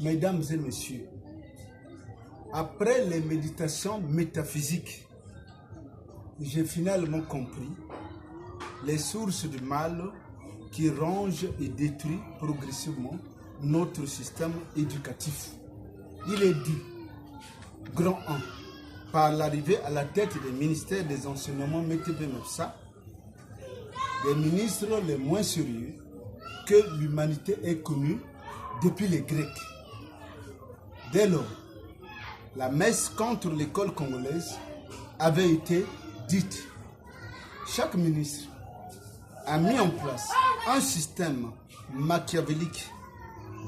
Mesdames et messieurs, après les méditations métaphysiques, j'ai finalement compris les sources du mal qui rongent et détruisent progressivement notre système éducatif. Il est dit, grand 1, par l'arrivée à la tête des ministères des enseignements METP-MEPSA, des ministres les moins sérieux que l'humanité ait connus depuis les Grecs. Dès lors, la messe contre l'école congolaise avait été dite. Chaque ministre a mis en place un système machiavélique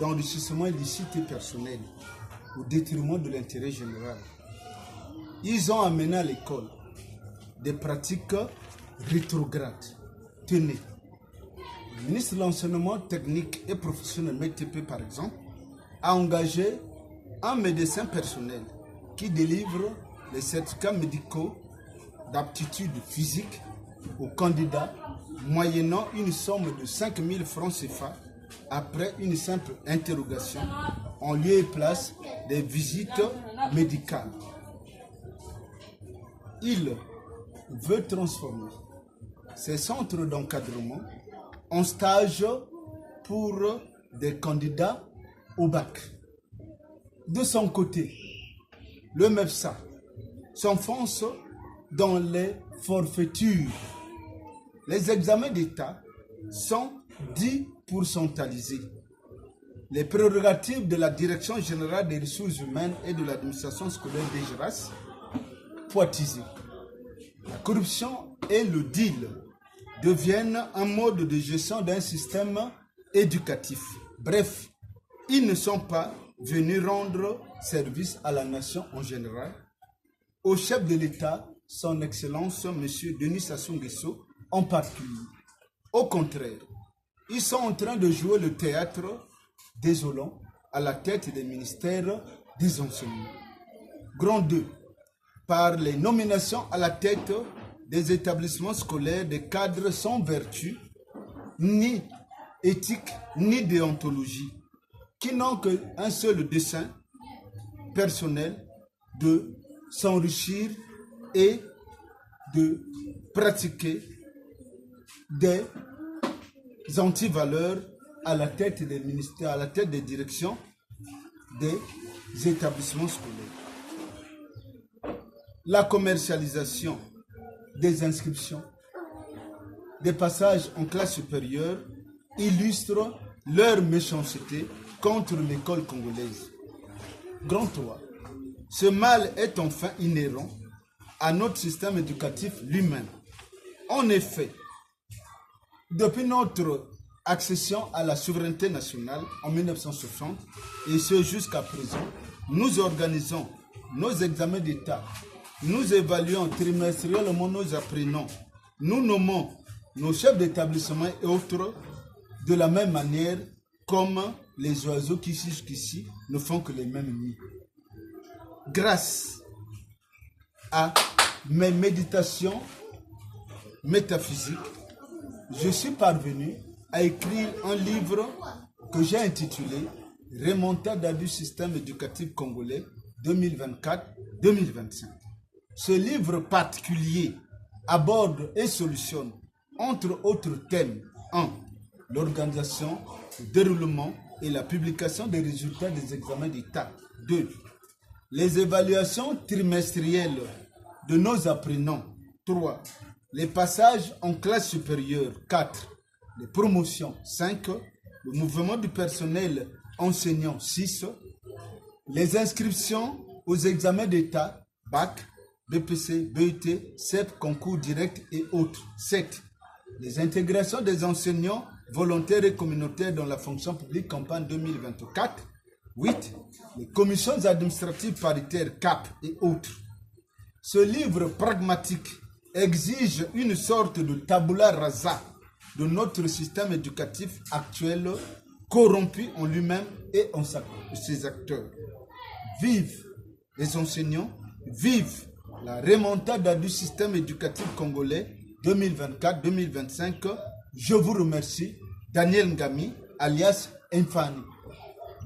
d'enrichissement illicite et personnel au détriment de l'intérêt général. Ils ont amené à l'école des pratiques rétrogrades. Tenez, le ministre de l'enseignement technique et professionnel METP, par exemple, a engagé un médecin personnel qui délivre les certificats médicaux d'aptitude physique aux candidats moyennant une somme de 5 000 francs CFA après une simple interrogation en lieu et place des visites médicales. Il veut transformer ces centres d'encadrement en stage pour des candidats au bac. De son côté, le MEPSA s'enfonce dans les forfaitures. Les examens d'État sont 10%. Les prérogatives de la Direction générale des ressources humaines et de l'administration scolaire DGRAS poitisées. La corruption et le deal deviennent un mode de gestion d'un système éducatif. Bref, ils ne sont pas venus rendre service à la nation en général, au chef de l'État, son Excellence, M. Denis Sassou Nguesso, en particulier. Au contraire, ils sont en train de jouer le théâtre désolant à la tête des ministères des enseignements. Grand 2, par les nominations à la tête des établissements scolaires, des cadres sans vertu, ni éthique, ni déontologie, qui n'ont qu'un seul dessein personnel de s'enrichir et de pratiquer des antivaleurs à la tête des ministères, à la tête des directions des établissements scolaires. La commercialisation des inscriptions, des passages en classe supérieure illustre leur méchanceté contre l'école congolaise. Grand 3. Ce mal est enfin inhérent à notre système éducatif lui-même. En effet, depuis notre accession à la souveraineté nationale en 1960 et ce jusqu'à présent, nous organisons nos examens d'État, nous évaluons trimestriellement nos apprenants, nous nommons nos chefs d'établissement et autres de la même manière comme les oiseaux qui jusqu'ici ne font que les mêmes nuits. Grâce à mes méditations métaphysiques, je suis parvenu à écrire un livre que j'ai intitulé « Remontada du système éducatif congolais 2024-2025 ». Ce livre particulier aborde et solutionne, entre autres thèmes, 1. L'organisation, le déroulement et la publication des résultats des examens d'État. 2. Les évaluations trimestrielles de nos apprenants. 3. Les passages en classe supérieure. 4. Les promotions. 5. Le mouvement du personnel enseignant. 6. Les inscriptions aux examens d'État, BAC, BPC, BET, CEP, concours direct et autres. 7. Les intégrations des enseignants volontaires et communautaires dans la fonction publique campagne 2024. 8. Les commissions administratives paritaires CAP et autres. Ce livre pragmatique exige une sorte de tabula rasa de notre système éducatif actuel, corrompu en lui-même et en ses acteurs. Vive les enseignants, vive la remontada du système éducatif congolais 2024-2025. Je vous remercie, Daniel Ngami, alias Infani.